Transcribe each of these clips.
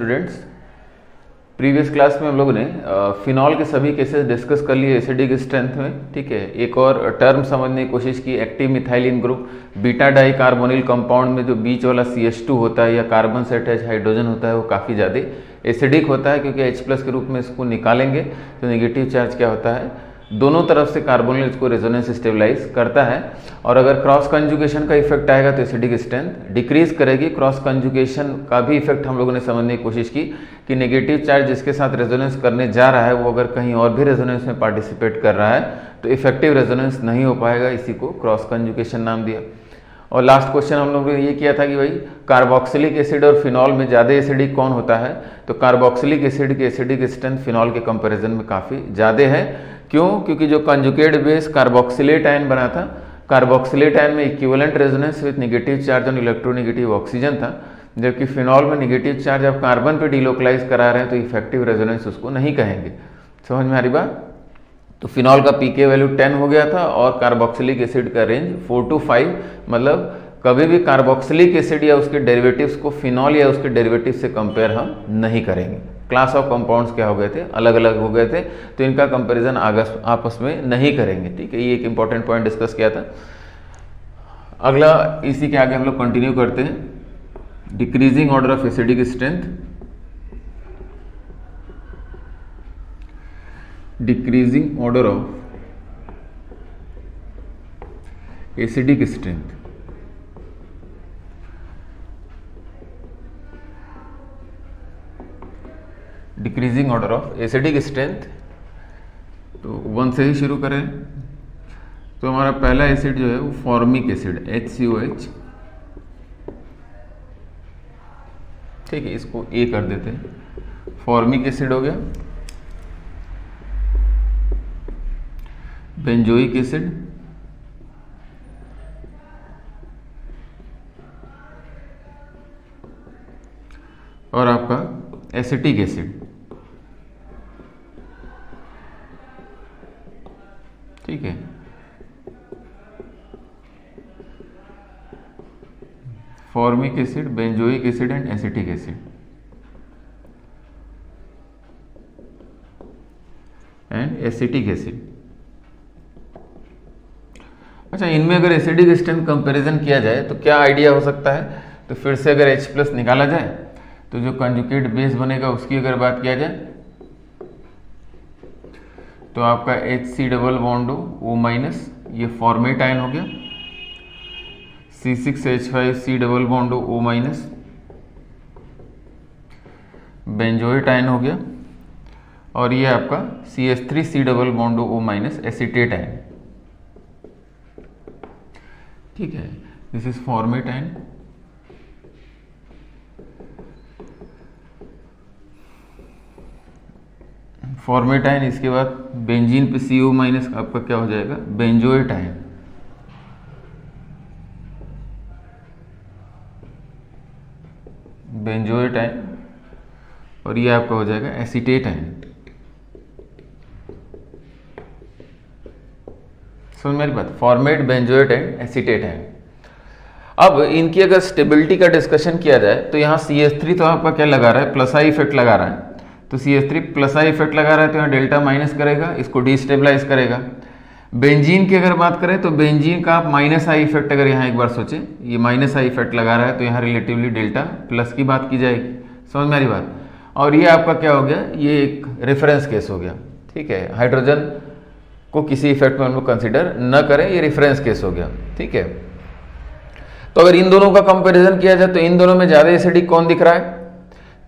Students, previous class में हम लोगों ने फिनॉल के सभी केसेस डिस्कस कर लिए एसिडिक स्ट्रेंथ में। ठीक है, एक और टर्म समझने की कोशिश की, active methylene group. Beta dicarbonyl compound में जो बीच वाला CH2 होता है या कार्बन से अटैच हाइड्रोजन होता है वो काफ़ी ज़्यादा एसिडिक होता है, क्योंकि H+ के रूप में इसको निकालेंगे तो नेगेटिव चार्ज क्या होता है, दोनों तरफ से कार्बोनिल इसको रेजोनेंस स्टेबलाइज करता है। और अगर क्रॉस कंजुगेशन का इफेक्ट आएगा तो एसिडिक स्ट्रेंथ डिक्रीज करेगी। क्रॉस कंजुगेशन का भी इफेक्ट हम लोगों ने समझने की कोशिश की कि नेगेटिव चार्ज जिसके साथ रेजोनेंस करने जा रहा है वो अगर कहीं और भी रेजोनेंस में पार्टिसिपेट कर रहा है तो इफेक्टिव रेजोनेंस नहीं हो पाएगा, इसी को क्रॉस कंजुगेशन नाम दिया। और लास्ट क्वेश्चन हम लोगों ने ये किया था कि भाई कार्बोक्सिलिक एसिड और फिनॉल में ज़्यादा एसिडिक कौन होता है, तो कार्बोक्सिलिक एसिड की एसिडिक स्ट्रेंथ फिनॉल के कंपैरिजन में काफ़ी ज़्यादा है। क्यों? क्योंकि जो कंजुगेट बेस कार्बोक्सिलेट आयन बना था, कार्बोक्सिलेट आयन में equivalent resonance with negative charge on electronegative oxygen था, जबकि फिनॉल में नेगेटिव चार्ज आप कार्बन पे डिलोकलाइज करा रहे हैं तो इफेक्टिव रेजोनेंस उसको नहीं कहेंगे। समझ में आ रही बात? तो फिनॉल का पीके वैल्यू 10 हो गया था और कार्बोक्सिलिक एसिड का रेंज 4 to 5। मतलब कभी भी कार्बोक्सिलिक एसिड या उसके डेरिवेटिव्स को फिनॉल या उसके डेरिवेटिव से कंपेयर हम नहीं करेंगे। क्लास ऑफ कंपाउंड्स क्या हो गए थे, अलग अलग हो गए थे, तो इनका कंपैरिजन आपस में नहीं करेंगे। ठीक है, ये एक इंपॉर्टेंट पॉइंट डिस्कस किया था। अगला इसी के आगे हम लोग कंटिन्यू करते हैं, decreasing order of acidic strength. Decreasing order of acidic strength. Decreasing order of acidic strength, तो 1 से ही शुरू करें। तो हमारा पहला एसिड जो है वो फॉर्मिक एसिड HCOH। ठीक है, इसको A कर देते हैं। फॉर्मिक एसिड हो गया। बेंजोइक एसिड, और आपका एसिटिक एसिड। ठीक है, formic acid, benzoic acid and acetic acid and acetic acid. अच्छा, इनमें अगर एसिडिक स्ट्रेंथ कंपैरिजन किया जाए तो क्या आइडिया हो सकता है, तो फिर से अगर H+ निकाला जाए तो जो कंजुगेट बेस बनेगा उसकी अगर बात किया जाए तो आपका HC डबल बॉन्ड O-, ये फॉर्मेट आयन हो गया। C6H5C double bond O-, benzoate ion हो गया। और ये आपका CH3C double bond O-, acetate ion. ठीक है, this is format ion. Format ion, इसके बाद बेंजीन पे CO- आपका क्या हो जाएगा, बेंजोइट आयन। बेंजोइट आयन, और ये आपका हो जाएगा एसिटेट आयन। समझ मेरी बात, format, benzoate and acetate ion. अब इनकी अगर स्टेबिलिटी का डिस्कशन किया जाए तो यहाँ CH3 तो आपका क्या लगा रहा है, प्लस आई इफेक्ट लगा रहा है। तो CH3 प्लस आई इफेक्ट लगा रहा है तो यहाँ डेल्टा माइनस करेगा, इसको डिस्टेबलाइज करेगा। बेंजीन की अगर बात करें तो बेंजीन का आप माइनस आई इफेक्ट अगर यहाँ एक बार सोचें, ये माइनस आई इफेक्ट लगा रहा है तो यहाँ रिलेटिवली डेल्टा प्लस की बात की जाएगी। समझ में आ रही बात? और ये आपका क्या हो गया, ये एक रेफरेंस केस हो गया। ठीक है, हाइड्रोजन को किसी इफेक्ट में हम लोग कंसिडर न करें, ये रेफरेंस केस हो गया। ठीक है, तो अगर इन दोनों का कंपैरिजन किया जाए तो इन दोनों में ज़्यादा एसिडिक कौन दिख रहा है?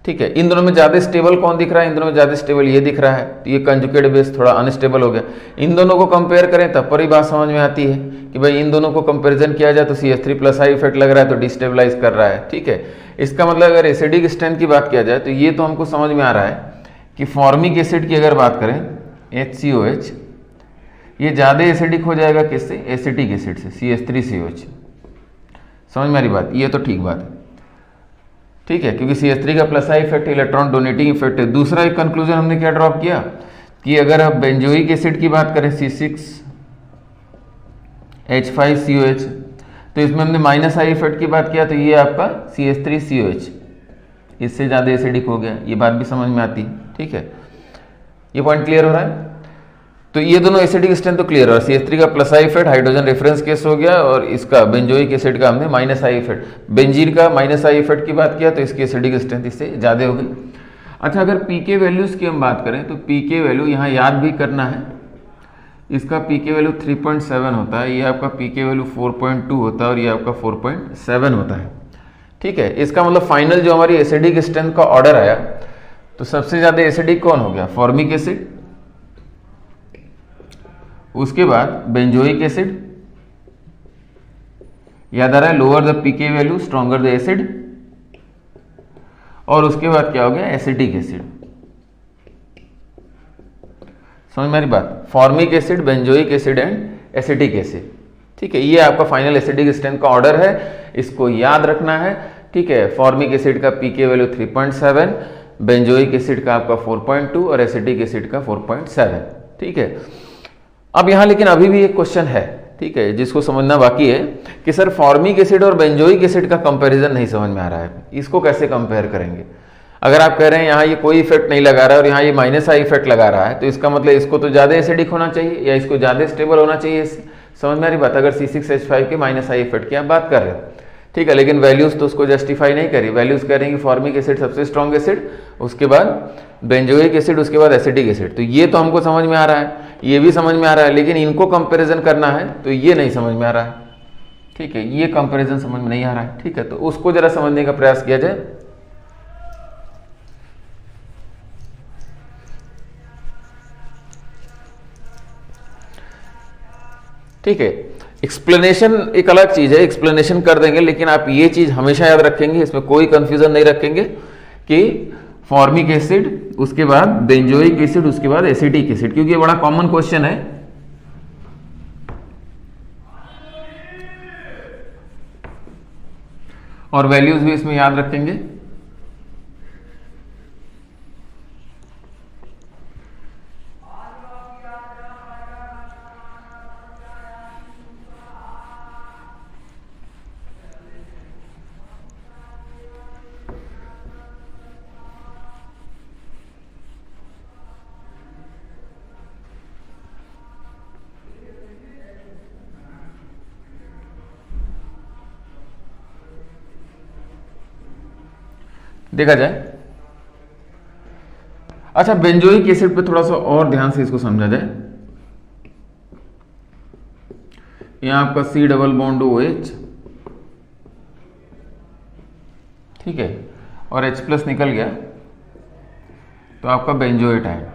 ठीक है, इन दोनों में ज़्यादा स्टेबल कौन दिख रहा है? इन दोनों में ज़्यादा स्टेबल ये दिख रहा है, तो ये कंजुगेट बेस थोड़ा अनस्टेबल हो गया। इन दोनों को कंपेयर करें तब पर ही बात समझ में आती है कि भाई इन दोनों को कंपैरिजन किया जाए तो CH3 प्लस आई इफेक्ट लग रहा है तो डिस्टेबलाइज कर रहा है। ठीक है, इसका मतलब अगर एसिडिक स्ट्रेंथ की बात किया जाए तो ये तो हमको समझ में आ रहा है कि फॉर्मिक एसिड की अगर बात करें HCOH, ये ज़्यादा एसिडिक हो जाएगा किससे, एसिटिक एसिड से, CH3COH। समझ में आ रही बात, ये तो ठीक बात है। ठीक है, क्योंकि CH3 का plus I effect electron donating effect है। दूसरा एक कंक्लूजन हमने क्या ड्रॉप किया कि अगर आप बेंजोइक एसिड की बात करें C6H5COH, तो इसमें हमने माइनस आई इफेक्ट की बात किया तो ये आपका CH3COH। इससे ज़्यादा एसिडिक हो गया, ये बात भी समझ में आती है, ठीक है। ये पॉइंट क्लियर हो रहा है। तो ये दोनों एसिडिक स्ट्रेंथ तो क्लियर है। CH3 का plus I effect hydrogen reference case हो गया, और इसका बेंजोइक एसिड का हमने माइनस आई इफेक्ट, बेंजीन का माइनस आई इफेक्ट की बात किया, तो इसकी एसिडिक स्ट्रेंथ इससे ज़्यादा हो गई। अच्छा, अगर पीके वैल्यूज़ की हम बात करें तो पीके वैल्यू यहाँ याद भी करना है। इसका पीके वैल्यू 3.7 होता है, ये आपका पीके वैल्यू 4.2 होता है, और ये आपका 4.7 होता है, ठीक है। इसका मतलब फाइनल जो हमारी एसिडिक स्ट्रेंथ का ऑर्डर आया, तो सबसे ज़्यादा एसिडिक कौन हो गया? फॉर्मिक एसिड, उसके बाद बेंजोइक एसिड, याद आ रहा है, lower the pK value stronger the acid, और उसके बाद क्या हो गया? Acetic acid. समझ में आ रही बात? Formic acid, benzoic acid and acetic acid, ठीक है। ये आपका फाइनल एसिडिक स्ट्रेंथ का ऑर्डर है, इसको याद रखना है, ठीक है। फॉर्मिक एसिड का पीके वैल्यू 3.7, बेंजोइक एसिड का आपका 4.2 और एसिटिक एसिड का 4.7, ठीक है। अब यहां लेकिन अभी भी एक क्वेश्चन है, ठीक है, जिसको समझना बाकी है कि सर फॉर्मिक एसिड और बेंजोइक एसिड का कंपैरिजन नहीं समझ में आ रहा है, इसको कैसे कंपेयर करेंगे? अगर आप कह रहे हैं यहाँ ये कोई इफेक्ट नहीं लगा रहा है और यहाँ ये माइनस आई इफेक्ट लगा रहा है, तो इसका मतलब इसको तो ज़्यादा एसिडिक होना चाहिए या इसको ज़्यादा स्टेबल होना चाहिए। समझ में आ रही बात? अगर C6H5 के माइनस आई इफेक्ट की आप बात कर रहे हो, ठीक है, लेकिन वैल्यूज तो उसको जस्टिफाई नहीं करी। वैल्यूज कह रही हैं कि फॉर्मिक एसिड सबसे स्ट्रॉन्ग एसिड, उसके बाद बेंजोइक एसिड, उसके बाद एसिटिक एसिड। तो ये तो हमको समझ में आ रहा है, ये भी समझ में आ रहा है, लेकिन इनको कंपैरिजन करना है तो ये नहीं समझ में आ रहा है, ठीक है। ये कंपैरिजन समझ में नहीं आ रहा है, ठीक है। तो उसको जरा समझने का प्रयास किया जाए। ठीक है, एक्सप्लेनेशन एक अलग चीज है, एक्सप्लेनेशन कर देंगे, लेकिन आप ये चीज हमेशा याद रखेंगे, इसमें कोई कंफ्यूजन नहीं रखेंगे कि फॉर्मिक एसिड, उसके बाद बेंजोइक एसिड, उसके बाद एसिटिक एसिड, क्योंकि ये बड़ा कॉमन क्वेश्चन है। और वैल्यूज भी इसमें याद रखेंगे। देखा जाए। अच्छा, बेंजोइक एसिड पे थोड़ा सा और ध्यान से इसको समझा जाए। यहां आपका C डबल बॉन्ड OH, ठीक है, और H प्लस निकल गया तो आपका बेंजोएट आयन,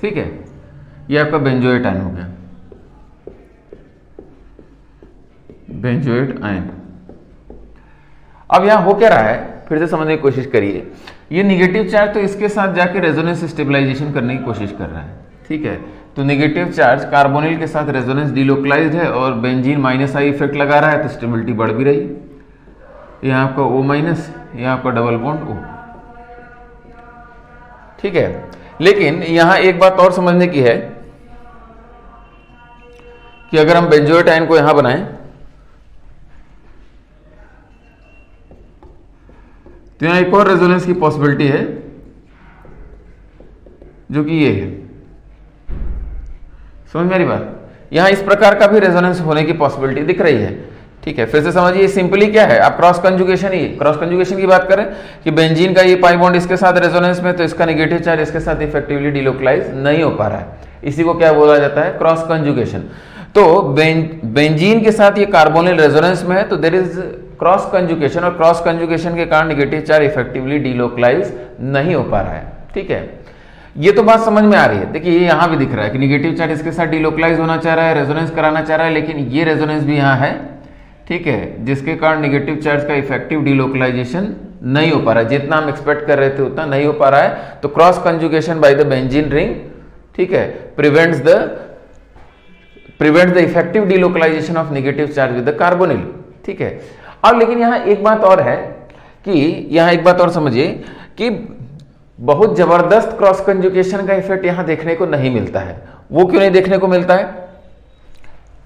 ठीक है, ये आपका बेंजोएट आयन हो गया, बेंजोएट आयन। अब यहां हो क्या रहा है, फिर से समझने की कोशिश करिए। ये निगेटिव चार्ज तो इसके साथ जाके रेजोनेंस स्टेबलाइजेशन करने की कोशिश कर रहा है, ठीक है। तो निगेटिव चार्ज कार्बोनिल के साथ रेजोनेंस डिलोकलाइज्ड है और बेंजीन माइनस आई इफेक्ट लगा रहा है, तो स्टेबिलिटी बढ़ भी रही। यहाँ आपका O माइनस, यहाँ आपका डबल बॉन्ड O, ठीक है। लेकिन यहां एक बात और समझने की है कि अगर हम बेंजोएट आयन को यहां बनाएं तो यहां एक और रेजोनेंस की पॉसिबिलिटी है, जो कि ये है। समझ में आ रही बात? यहां इस प्रकार का भी रेजोनेंस होने की पॉसिबिलिटी दिख रही है, ठीक है। फिर से समझिए, सिंपली क्या है, आप क्रॉस कंजुगेशन की बात करें कि बेंजीन का ये पाई बॉन्ड इसके साथ रेजोनेंस में, तो इसका नेगेटिव चार्ज इसके साथ इफेक्टिवली डिलोकलाइज नहीं हो पा रहा है, इसी को क्या बोला जाता है? Cross conjugation. तो बेंजीन के साथ ये कार्बोनिल रेजोनेंस में है, तो देयर इज क्रॉस कंजुगेशन, और क्रॉस कंजुगेशन के कारण नेगेटिव चार्ज इफेक्टिवली डिलोकलाइज नहीं हो पा रहा है, ठीक है। ये तो बात समझ में आ रही है। देखिए, ये यहां भी दिख रहा है कि नेगेटिव चार्ज इसके साथ डिलोकलाइज होना चाह रहा है, रेजोनेंस कराना चाह रहा है, लेकिन ये रेजोनेंस भी यहां है, ठीक है, जिसके कारण नेगेटिव चार्ज का इफेक्टिव डिलोकलाइजेशन नहीं हो पा रहा है, जितना हम एक्सपेक्ट कर रहे थे उतना नहीं हो पा रहा है। तो cross conjugation by the benzene ring, ठीक है, prevents the effective delocalisation of negative charge with the carbonyl, ठीक है। अब लेकिन यहां एक बात और है कि यहां एक बात और समझिए कि बहुत जबरदस्त क्रॉस कंजुगेशन का इफेक्ट यहां देखने को नहीं मिलता है। वो क्यों नहीं देखने को मिलता है?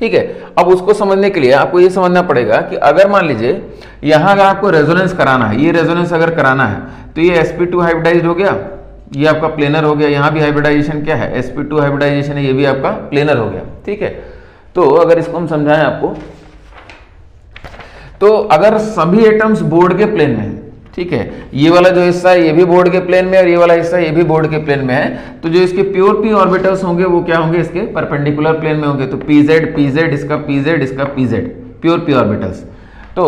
ठीक है। अब उसको समझने के लिए आपको ये समझना पड़ेगा कि अगर मान लीजिए यहां अगर आपको रेजोनेंस कराना है, ये रेजोनेंस अगर कराना है तो ये sp2 हाइब्रिडाइज्ड हो गया, ये आपका प्लेनर हो गया, यहां भी हाइब्रिडाइजेशन क्या है, sp2 हाइब्रिडाइजेशन है, ये भी आपका प्लेनर हो गया, ठीक है। तो अगर इसको हम समझाएं आपको, तो अगर सभी एटम्स बोर्ड के प्लेन में है, ठीक है, ये वाला जो हिस्सा है ये भी बोर्ड के प्लेन में और ये वाला हिस्सा ये भी बोर्ड के प्लेन में है, तो जो इसके प्योर p ऑर्बिटल्स होंगे वो क्या होंगे, इसके परपेंडिकुलर प्लेन में होंगे। तो pz pz इसका pz इसका pz प्योर p ऑर्बिटल्स। तो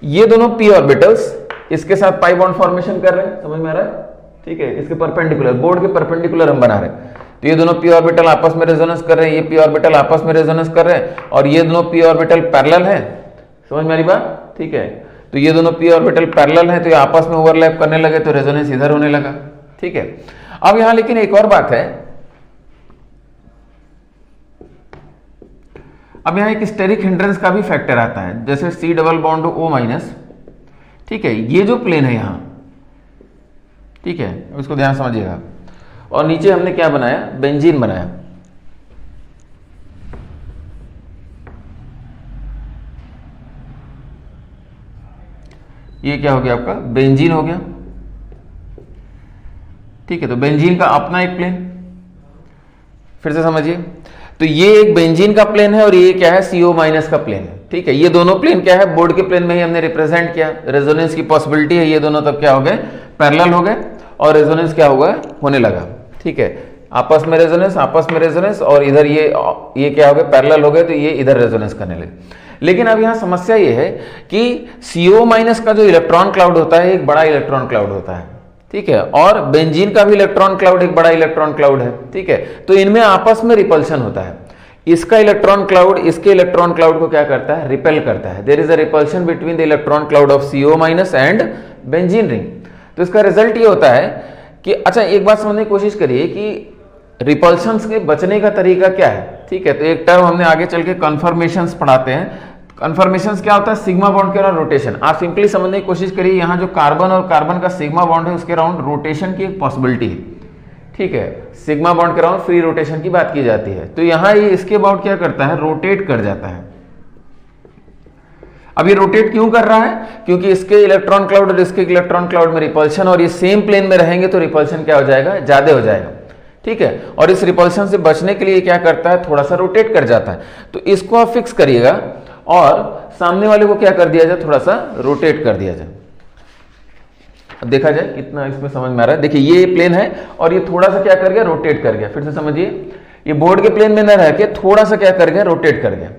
ये दोनों p ऑर्बिटल्स इसके साथ पाई बॉन्ड फॉर्मेशन कर रहे हैं, समझ में आ रहा है, ठीक है, इसके परपेंडिकुलर, बोर्ड के परपेंडिकुलर हम बना रहे हैं। तो ये दोनों p ऑर्बिटल आपस में रेजोनेंस कर रहे हैं, ये p ऑर्बिटल आपस में रेजोनेंस कर रहे हैं और ये दोनों p ऑर्बिटल पैरेलल है, समझ में आ रही बात, ठीक है। तो ये दोनों p ऑर्बिटल पैरेलल हैं, तो ये आपस में ओवरलैप करने लगे तो रेजोनेंस इधर होने लगा, ठीक है। अब यहां लेकिन एक और बात है, अब यहां एक स्टेरिक हिंड्रेंस का भी फैक्टर आता है, जैसे C double bond O minus, ठीक है, ये जो प्लेन है यहां, ठीक है, इसको ध्यान समझिएगा। और नीचे हमने क्या बनाया, बेंजीन बनाया, ये क्या हो गया आपका, बेंजीन हो गया, ठीक है। तो बेंजीन का अपना एक प्लेन, फिर से समझिए, तो ये एक बेंजीन का प्लेन है और ये क्या है, CO माइनस का प्लेन है, ठीक है। ये दोनों प्लेन क्या है, बोर्ड के प्लेन में ही हमने रिप्रेजेंट किया, रेजोनेंस की पॉसिबिलिटी है, ये दोनों तब क्या हो गए, पैरेलल हो गए और रेजोनेंस क्या होगा, होने लगा, ठीक है। आपस में रेजोनेंस और इधर ये क्या हो गए, पैरेलल हो गए, तो ये इधर रेजोनेंस करने लगे। लेकिन अब यहां समस्या ये है कि CO माइनस का जो इलेक्ट्रॉन क्लाउड होता है एक बड़ा इलेक्ट्रॉन क्लाउड होता है, ठीक है, और बेंजीन का भी इलेक्ट्रॉन क्लाउड एक बड़ा इलेक्ट्रॉन क्लाउड है, ठीक है। तो इनमें आपस में रिपल्शन होता है, इसका इलेक्ट्रॉन क्लाउड इसके इलेक्ट्रॉन क्लाउड को क्या करता है, रिपेल करता है। There is a repulsion between the electron cloud of CO minus and benzene ring. तो इसका रिजल्ट ये होता है कि, अच्छा एक बात समझने की कोशिश करिए कि रिपल्शंस के बचने का तरीका क्या है, ठीक है। तो एक टर्म हमने आगे चल के कन्फर्मेशंस पढ़ाते हैं। कन्फर्मेशंस क्या होता है, सिग्मा बॉन्ड के अराउंड रोटेशन। आप सिंपली समझने की कोशिश करिए, यहाँ जो कार्बन और कार्बन का सिग्मा बॉन्ड है उसके अराउंड रोटेशन की एक पॉसिबिलिटी है, ठीक है। सिग्मा बॉन्ड के अराउंड फ्री रोटेशन की बात की जाती है। तो यहाँ ये इसके अबाउट क्या करता है, रोटेट कर जाता है। अब ये रोटेट क्यों कर रहा है, क्योंकि इसके इलेक्ट्रॉन क्लाउड और इसके इलेक्ट्रॉन क्लाउड में रिपल्शन, और ये सेम प्लेन में रहेंगे तो रिपल्शन क्या हो जाएगा, ज्यादा हो जाएगा, ठीक है। और इस रिपल्शन से बचने के लिए क्या करता है, थोड़ा सा रोटेट कर जाता है। तो इसको आप फिक्स करिएगा और सामने वाले को क्या कर दिया जाए, थोड़ा सा रोटेट कर दिया जाए। अब देखा जाए कितना इसमें समझ में आ रहा है। देखिए ये प्लेन है और ये थोड़ा सा क्या कर गया, रोटेट कर गया। फिर से समझिए, ये बोर्ड के प्लेन में न रह के थोड़ा सा क्या कर गया, रोटेट कर गया।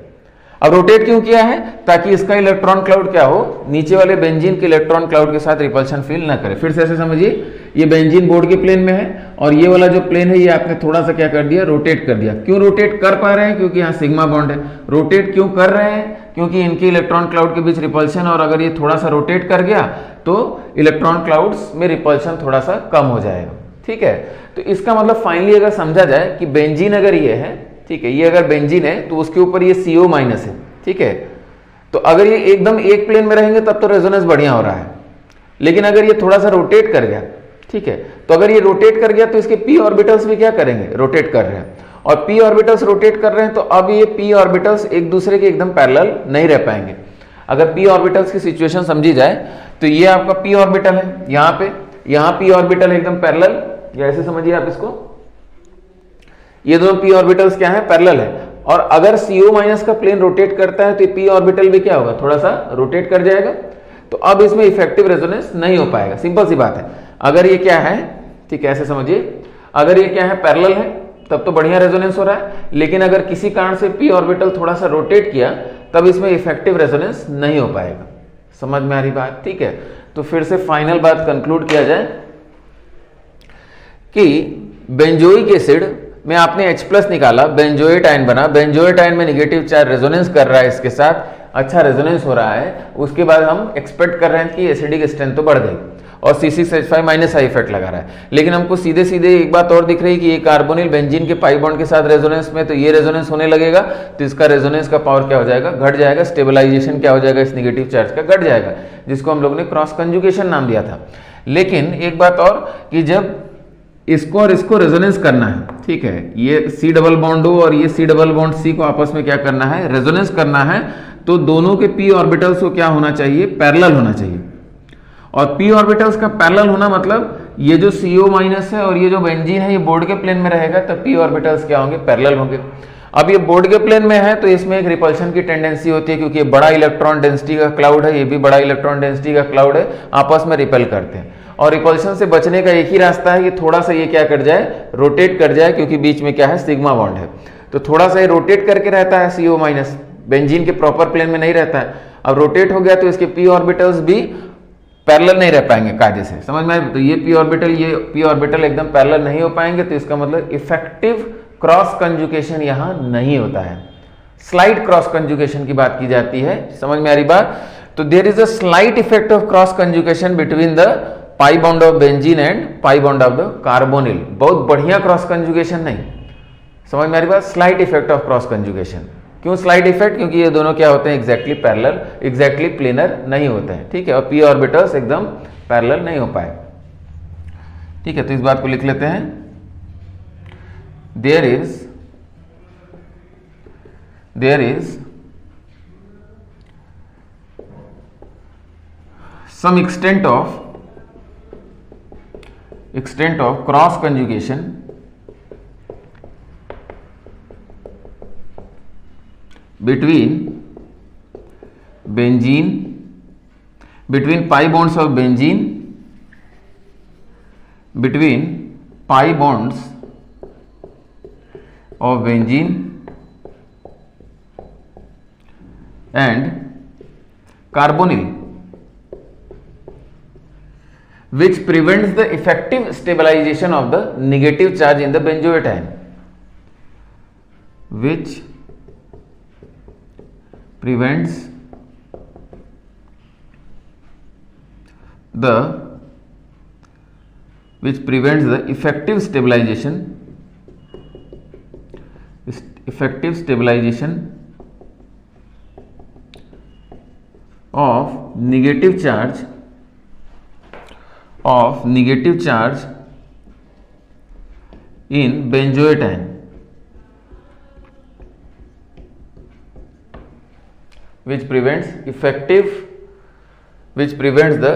अब रोटेट क्यों किया है, ताकि इसका इलेक्ट्रॉन क्लाउड क्या हो, नीचे वाले बेंजीन के इलेक्ट्रॉन क्लाउड के साथ रिपल्शन फील ना करे। फिर से ऐसे समझिए, ये बेंजीन बोर्ड के प्लेन में है और ये वाला जो प्लेन है ये आपने थोड़ा सा क्या कर दिया, रोटेट कर दिया। क्यों रोटेट कर पा रहे हैं, क्योंकि यहाँ सिग्मा बॉन्ड है। रोटेट क्यों कर रहे हैं, क्योंकि इनके इलेक्ट्रॉन क्लाउड के बीच रिपल्शन, और अगर ये थोड़ा सा रोटेट कर गया तो इलेक्ट्रॉन क्लाउड्स में रिपल्शन थोड़ा सा कम हो जाएगा, ठीक है। तो इसका मतलब फाइनली अगर समझा जाए कि बेंजीन अगर ये है, ठीक है, ये अगर बेंजीन है तो उसके ऊपर ये CO माइनस है, ठीक है। तो अगर ये एकदम एक प्लेन में रहेंगे तब तो रेजोनेंस बढ़िया हो रहा है, लेकिन अगर ये थोड़ा सा रोटेट कर गया, ठीक है, तो अगर ये रोटेट कर गया तो इसके p ऑर्बिटल्स भी क्या करेंगे, रोटेट कर रहे हैं, और p ऑर्बिटल्स रोटेट कर रहे हैं तो अब ये p ऑर्बिटल्स एक दूसरे के एकदम पैरेलल नहीं रह पाएंगे। अगर p ऑर्बिटल्स की सिचुएशन समझी जाए तो ये आपका p ऑर्बिटल है, यहाँ p ऑर्बिटल एकदम पैरेलल, या ऐसे समझिए आप इसको, ये दोनों p ऑर्बिटल्स क्या है, पैरेलल है। और अगर CO माइनस का प्लेन रोटेट करता है तो p ऑर्बिटल भी क्या होगा, थोड़ा सा रोटेट कर जाएगा। तो अब इसमें इफेक्टिव रेजोनेंस नहीं हो पाएगा, सिंपल सी बात है। अगर ये क्या है, ठीक है, ऐसे समझिए, अगर ये क्या है, पैरेलल है, तब तो बढ़िया रेजोनेंस हो रहा है। लेकिन अगर किसी कारण से p ऑर्बिटल थोड़ा सा रोटेट किया तब इसमें इफेक्टिव रेजोनेंस नहीं हो पाएगा। समझ में आ रही बात, ठीक है। तो फिर से फाइनल बात कंक्लूड किया जाए कि बेंजोइक एसिड में आपने H+ निकाला, बेंजोएट आयन बना, बेंजोएट आयन में नेगेटिव चार्ज रेजोनेंस कर रहा है, इसके साथ अच्छा रेजोनेंस हो रहा है। उसके बाद हम एक्सपेक्ट कर रहे हैं कि एसिडिक स्ट्रेंथ तो बढ़ गई और C6H5 माइनस हाई इफेक्ट लगा रहा है। लेकिन हमको सीधे सीधे एक बात और दिख रही है कि ये कार्बोनिल बेंजीन के पाई बॉन्ड के साथ रेजोनेंस में, तो ये रेजोनेंस होने लगेगा तो इसका रेजोनेंस का पावर क्या हो जाएगा, घट जाएगा। स्टेबलाइजेशन क्या हो जाएगा, इस नेगेटिव चार्ज का घट जाएगा, जिसको हम लोग ने क्रॉस कंजुगेशन नाम दिया था। लेकिन एक बात और कि जब इसको और इसको रेजोनेंस करना है, ठीक है। ये C डबल बॉन्ड हो और ये C डबल बॉन्ड C को आपस में क्या करना है, रेजोनेंस करना है। तो दोनों के p ऑर्बिटल्स को क्या होना चाहिए, पैरेलल होना चाहिए। और p ऑर्बिटल्स का पैरेलल होना मतलब ये जो CO माइनस है और ये जो बेंजीन है ये बोर्ड के प्लेन में रहेगा, तो p ऑर्बिटल्स क्या होंगे, पैरेलल होंगे। अब ये बोर्ड के प्लेन में है तो इसमें एक रिपल्शन की टेंडेंसी होती है, क्योंकि ये बड़ा इलेक्ट्रॉन डेंसिटी का क्लाउड है, ये भी बड़ा इलेक्ट्रॉन डेंसिटी का क्लाउड है, आपस में रिपेल करते हैं। और रिपल्शन से बचने का एक ही रास्ता है कि थोड़ा सा ये क्या कर जाए, रोटेट कर जाए, क्योंकि बीच में क्या है, सिग्मा बॉन्ड है। तो थोड़ा सा ये रोटेट करके रहता है CO माइनस, बेंजीन के प्रॉपर प्लेन में नहीं रहता है। अब रोटेट हो गया तो इसके p ऑर्बिटल्स भी पैरेलल नहीं रह पाएंगे कायदे से, समझ में आए। तो ये p ऑर्बिटल एकदम पैरेलल नहीं हो पाएंगे, तो इसका मतलब इफेक्टिव क्रॉस कंजुगेशन यहां नहीं होता है। स्लाइड क्रॉस कंजुगेशन की बात की जाती है, समझ में आ रही बात। तो there is a slight effect of cross conjugation between the pi bond of benzene and pi bond of the carbonyl. बहुत बढ़िया क्रॉस कंजुगेशन नहीं, समझ में आ रही बात। Slight effect of cross conjugation. क्यों स्लाइड इफेक्ट, क्योंकि ये दोनों क्या होते हैं, एग्जैक्टली पैरेलल, एग्जैक्टली प्लेनर नहीं होते हैं, ठीक है। और p ऑर्बिटल्स एकदम पैरेलल नहीं हो पाए, ठीक है। तो इस बात को लिख लेते हैं, there is some extent of cross conjugation between pi bonds of benzene, between pi bonds of benzene and carbonyl, which prevents the effective stabilization of the negative charge in the benzoate, which prevents the effective stabilization of negative charge in benzoate ion, which prevents the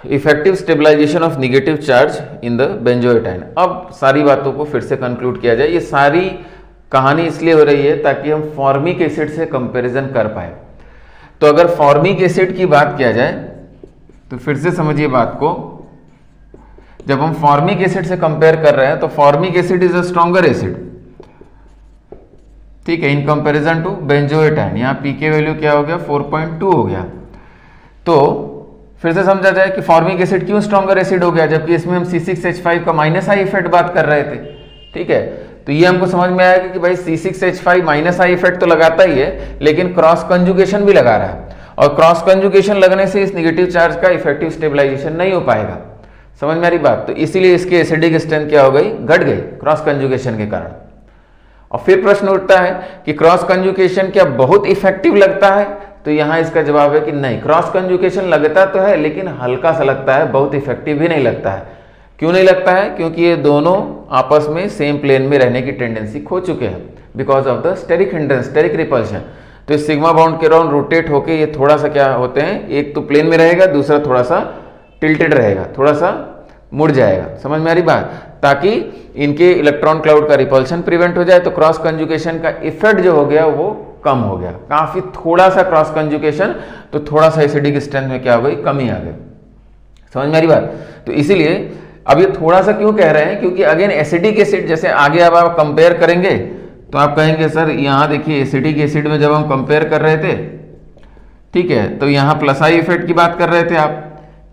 effective stabilization of negative charge in the benzoate ion. अब सारी बातों को फिर से conclude किया जाए। ये सारी कहानी इसलिए हो रही है ताकि हम फॉर्मिक एसिड से कंपैरिजन कर पाए। तो अगर फॉर्मिक एसिड की बात किया जाए तो फिर से समझिए बात को, जब हम फॉर्मिक एसिड से कंपेयर कर रहे हैं तो formic acid is a stronger acid, ठीक है, in comparison to benzoate ion. यहाँ पी के वैल्यू क्या हो गया, 4.2 हो गया। तो फिर से समझा जाए कि फॉर्मिक एसिड क्यों स्ट्रॉन्गर एसिड हो गया, जबकि इसमें हम C6H5 का माइनस आई इफेक्ट बात कर रहे थे, ठीक है। तो ये हमको समझ में आया कि भाई C6H5 माइनस आई इफेक्ट तो लगाता ही है, लेकिन क्रॉस कंजुगेशन भी लगा रहा है, और क्रॉस कंजुगेशन लगने से इस नेगेटिव चार्ज का इफेक्टिव स्टेबलाइजेशन नहीं हो पाएगा। समझ में आ रही बात। तो इसीलिए इसकी एसिडिक स्ट्रेंथ क्या हो गई, घट गई क्रॉस कंजुगेशन के कारण। और फिर प्रश्न उठता है कि क्रॉस कंजुगेशन क्या बहुत इफेक्टिव लगता है, तो यहां इसका जवाब है कि नहीं, क्रॉस कंजुगेशन लगता तो है लेकिन हल्का सा लगता है, बहुत इफेक्टिव भी नहीं लगता है। क्यों नहीं लगता है, क्योंकि ये दोनों आपस में सेम प्लेन में रहने की टेंडेंसी खो चुके हैं because of the steric hindrance, steric repulsion. तो इस सिग्मा बॉन्ड के अराउंड रोटेट होके ये थोड़ा सा क्या होते हैं, एक तो प्लेन में रहेगा, दूसरा थोड़ा सा टिल्टेड रहेगा, थोड़ा सा मुड़ जाएगा। समझ में आ रही बात, ताकि इनके इलेक्ट्रॉन क्लाउड का रिपल्शन प्रिवेंट हो जाए। तो क्रॉस कंजुगेशन का इफेक्ट जो हो गया वो कम हो गया, काफी थोड़ा सा क्रॉस कंजुगेशन, तो थोड़ा सा एसिडिक स्ट्रेंथ में क्या हो गई, कमी आ गई। समझ में आ रही बात। तो इसीलिए अब ये थोड़ा सा क्यों कह रहे हैं, क्योंकि अगेन एसिडिक एसिड जैसे आगे अब आप कंपेयर करेंगे तो आप कहेंगे सर यहाँ देखिए एसिडिक एसिड में जब हम कंपेयर कर रहे थे, ठीक है, तो यहाँ प्लस आई इफेक्ट की बात कर रहे थे आप,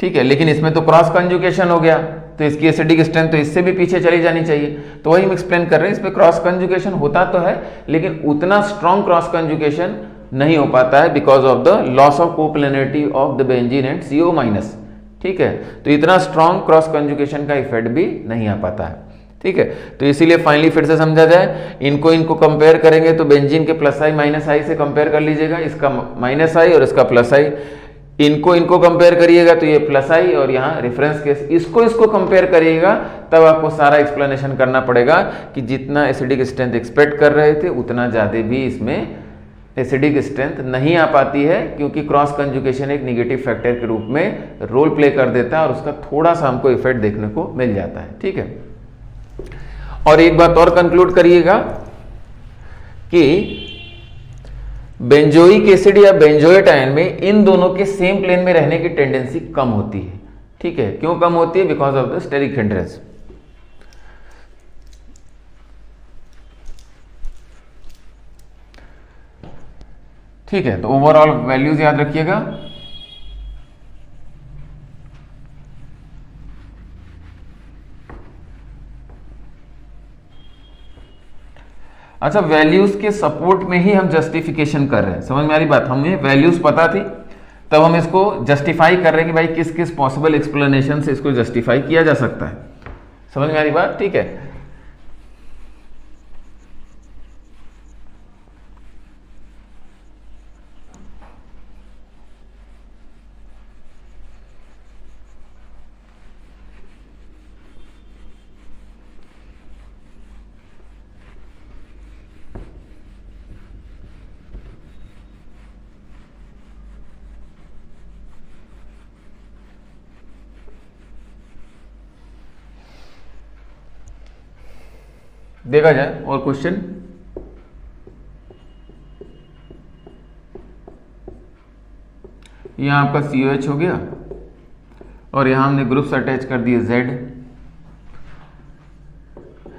ठीक है, लेकिन इसमें तो क्रॉस कंजुगेशन हो गया, तो इसकी एसिडिक स्ट्रेंथ तो इससे भी पीछे चली जानी चाहिए। तो वही हम एक्सप्लेन कर रहे हैं, इसमें क्रॉस कंजुगेशन होता तो है लेकिन उतना स्ट्रॉन्ग क्रॉस कंजुगेशन नहीं हो पाता है because of the loss of coplanarity of the benzene and CO minus, ठीक है। तो इतना स्ट्रॉन्ग क्रॉस कंजुगेशन का इफेक्ट भी नहीं आ पाता है, ठीक है। तो इसीलिए फाइनली फिर से समझा जाए, इनको कंपेयर करेंगे तो बेंजीन के प्लस आई माइनस आई से कंपेयर कर लीजिएगा, इसका माइनस आई और इसका प्लस आई, इनको कंपेयर करिएगा तो ये प्लस आई, और यहाँ रेफरेंस केस इसको कंपेयर करिएगा, तब आपको सारा एक्सप्लेनेशन करना पड़ेगा कि जितना एसिडिक स्ट्रेंथ एक्सपेक्ट कर रहे थे उतना ज़्यादा भी इसमें एसिडिक स्ट्रेंथ नहीं आ पाती है, क्योंकि क्रॉस कंजुगेशन एक निगेटिव फैक्टर के रूप में रोल प्ले कर देता है और उसका थोड़ा सा हमको इफेक्ट देखने को मिल जाता है। ठीक है, और एक बात और कंक्लूड करिएगा कि बेंजोइक एसिड या बेंजोएट आयन में इन दोनों के सेम प्लेन में रहने की टेंडेंसी कम होती है। ठीक है, क्यों कम होती है? Because of the steric hindrance. ठीक है, तो ओवरऑल वैल्यूज याद रखिएगा। अच्छा, वैल्यूज के सपोर्ट में ही हम जस्टिफिकेशन कर रहे हैं, समझ में आ रही बात? हमें वैल्यूज पता थी तब हम इसको जस्टिफाई कर रहे हैं कि भाई किस किस पॉसिबल एक्सप्लेनेशन से इसको जस्टिफाई किया जा सकता है। समझ में आ रही बात? ठीक है, देखा जाए और क्वेश्चन। यहां आपका COH हो गया और यहां हमने ग्रुप्स अटैच कर दिए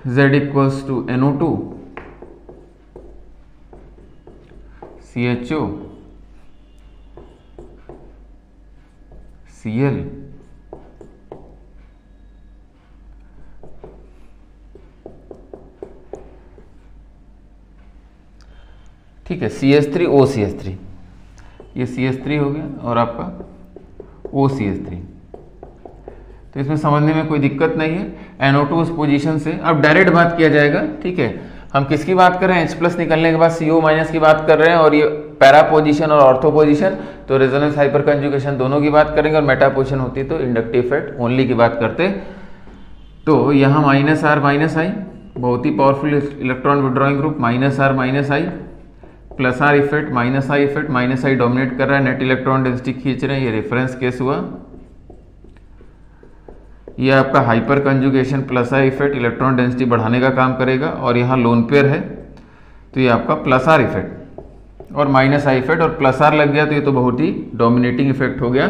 Z equals to NO2 CHO Cl ठीक है, CH3 OCH3, ये CH3 हो गया और आपका OCH3। तो इसमें समझने में कोई दिक्कत नहीं है। NO2 उस पोजीशन से अब डायरेक्ट बात किया जाएगा। ठीक है, हम किसकी बात कर रहे हैं? H+ निकलने के बाद CO- की बात कर रहे हैं, और ये पैरा पोजीशन और ऑर्थो पोजीशन, तो रेजोनेंस हाइपर कंजुगेशन दोनों की बात करेंगे, और मेटा पोजीशन होती तो इंडक्टिव इफेक्ट ओनली की बात करते। तो यहाँ -R-I, बहुत ही powerful electron withdrawing group, -R-I plus R effect, -I effect, -I dominate कर रहा है, नेट इलेक्ट्रॉन डेंसिटी खींच रहे हैं, ये रेफरेंस केस हुआ। ये आपका hyper conjugation plus I effect electron density बढ़ाने का काम करेगा, और यहाँ लोन पेयर है तो ये आपका प्लस R इफेक्ट और -I इफेक्ट, और प्लस R लग गया तो ये तो बहुत ही डोमिनेटिंग इफेक्ट हो गया।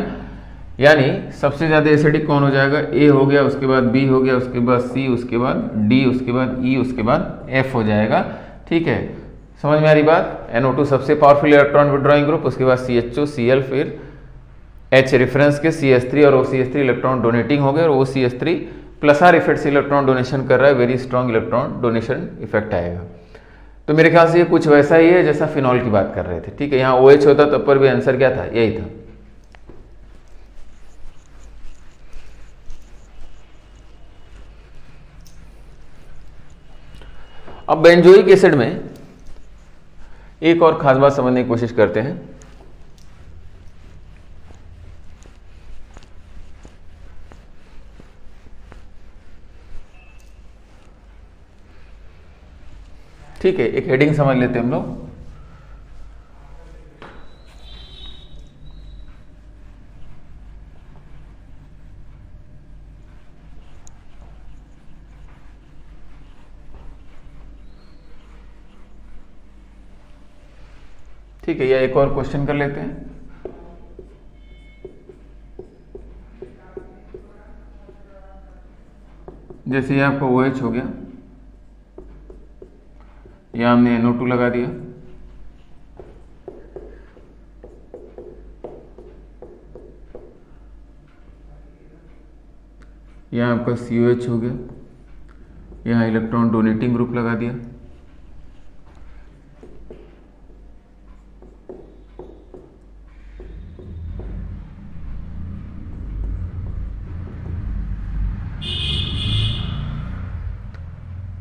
यानी सबसे ज़्यादा एसिडिक कौन हो जाएगा? A हो गया, उसके बाद B हो गया, उसके बाद C, उसके बाद D, उसके बाद E, उसके बाद F हो जाएगा। ठीक है, समझ में आ रही बात? NO2 सबसे पावरफुल इलेक्ट्रॉन विड्रॉइंग ग्रुप, उसके बाद CHO Cl, फिर H रेफरेंस के CH3 और OCH3 इलेक्ट्रॉन डोनेटिंग हो गए, और OCH3 प्लस R इफेक्ट से इलेक्ट्रॉन डोनेशन कर रहा है, very strong electron donation effect आएगा। तो मेरे ख्याल से ये कुछ वैसा ही है जैसा फिनॉल की बात कर रहे थे। ठीक है, यहाँ OH होता तब पर भी आंसर क्या था? यही था। अब बेंजोइक एसिड में एक और खास बात समझने की कोशिश करते हैं। ठीक है, एक हेडिंग समझ लेते हैं हम लोग। ठीक है, या एक और क्वेश्चन कर लेते हैं। जैसे ये आपका OH हो गया, यहाँ हमने NO2 लगा दिया, यहाँ आपका COH हो गया, यहाँ इलेक्ट्रॉन डोनेटिंग ग्रुप लगा दिया,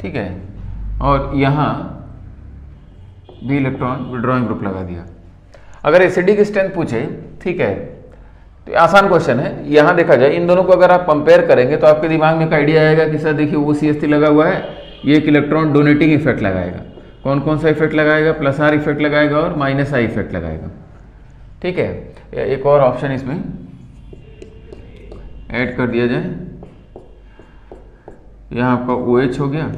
ठीक है, और यहाँ भी इलेक्ट्रॉन विड्रॉइंग ग्रुप लगा दिया। अगर एसिडिक स्ट्रेंथ पूछे, ठीक है, तो आसान क्वेश्चन है। यहाँ देखा जाए इन दोनों को अगर आप कंपेयर करेंगे तो आपके दिमाग में एक आइडिया आएगा कि सर देखिए वो CH3 लगा हुआ है, ये एक इलेक्ट्रॉन डोनेटिंग इफेक्ट लगाएगा। कौन कौन सा इफेक्ट लगाएगा? +R इफेक्ट लगाएगा और -I इफेक्ट लगाएगा। ठीक है, एक और ऑप्शन इसमें ऐड कर दिया जाए। यहाँ आपका OH हो गया,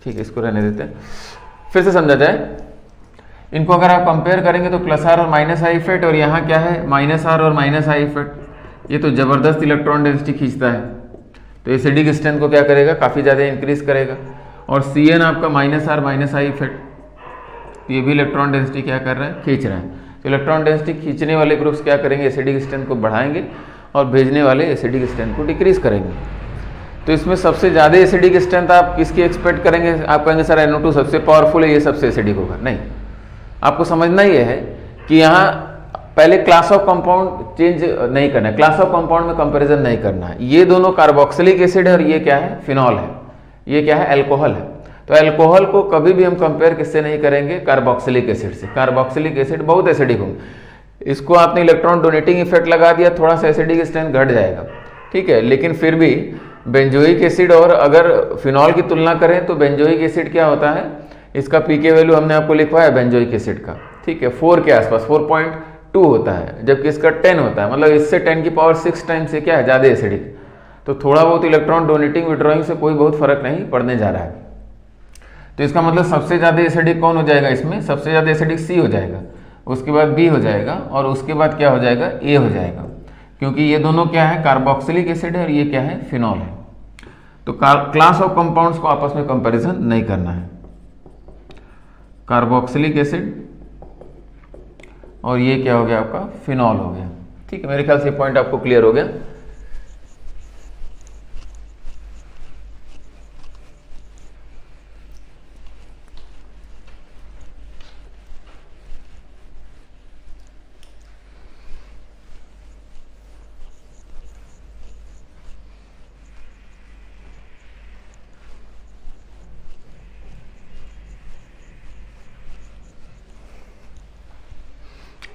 ठीक है, इसको रहने देते हैं। फिर से समझा जाए, इनको अगर आप कंपेयर करेंगे तो +R और -I इफेक्ट, और यहाँ क्या है? -R और -I इफेक्ट। ये तो जबरदस्त इलेक्ट्रॉन डेंसिटी खींचता है, तो एसिडिक स्ट्रेंथ को क्या करेगा? काफ़ी ज़्यादा इंक्रीज करेगा। और CN आपका -R -I इफेक्ट, तो ये भी इलेक्ट्रॉन डेंसिटी क्या कर रहा है? खींच रहा है। तो इलेक्ट्रॉन डेंसिटी खींचने वाले ग्रुप्स क्या करेंगे? एसिडिक स्ट्रेंथ को बढ़ाएंगे, और भेजने वाले एसिडिक स्ट्रेंथ को डिक्रीज करेंगे। तो इसमें सबसे ज़्यादा एसिडिक स्ट्रेंथ आप किसकी एक्सपेक्ट करेंगे? आप कहेंगे सर NO2 सबसे पावरफुल है, ये सबसे एसिडिक होगा। नहीं, आपको समझना ये है कि यहाँ पहले क्लास ऑफ कंपाउंड चेंज नहीं करना है, क्लास ऑफ कंपाउंड में कंपैरिजन नहीं करना है। ये दोनों कार्बोक्सिलिक एसिड है और ये क्या है? फिनॉल है। ये क्या है? अल्कोहल है। तो अल्कोहल को कभी भी हम कंपेयर किससे नहीं करेंगे? कार्बोक्सिलिक एसिड से। कार्बोक्सिलिक एसिड बहुत एसिडिक होंगे। इसको आपने इलेक्ट्रॉन डोनेटिंग इफेक्ट लगा दिया, थोड़ा सा एसिडिक स्ट्रेंथ घट जाएगा, ठीक है, लेकिन फिर भी बेंजोइक एसिड और अगर फिनॉल की तुलना करें तो बेंजोइक एसिड क्या होता है? इसका पीके वैल्यू हमने आपको लिखवाया बेंजोइक एसिड का, ठीक है, 4 के आसपास, 4.2 होता है, जबकि इसका 10 होता है। मतलब इससे 10⁶ टाइम्स से क्या है? ज़्यादा एसिडिक। तो थोड़ा बहुत इलेक्ट्रॉन डोनेटिंग विड्रॉइंग से कोई बहुत फर्क नहीं पड़ने जा रहा है। तो इसका मतलब सबसे ज़्यादा एसिडिक कौन हो जाएगा? इसमें सबसे ज़्यादा एसिडिक C हो जाएगा, उसके बाद B हो जाएगा, और उसके बाद क्या हो जाएगा? A हो जाएगा, क्योंकि ये दोनों क्या है? कार्बोक्सिलिक एसिड है और ये क्या है? फिनॉल है। तो क्लास ऑफ कंपाउंड्स को आपस में कंपैरिजन नहीं करना है। कार्बोक्सिलिक एसिड और ये क्या हो गया? आपका फिनॉल हो गया। ठीक है, मेरे ख्याल से पॉइंट आपको क्लियर हो गया।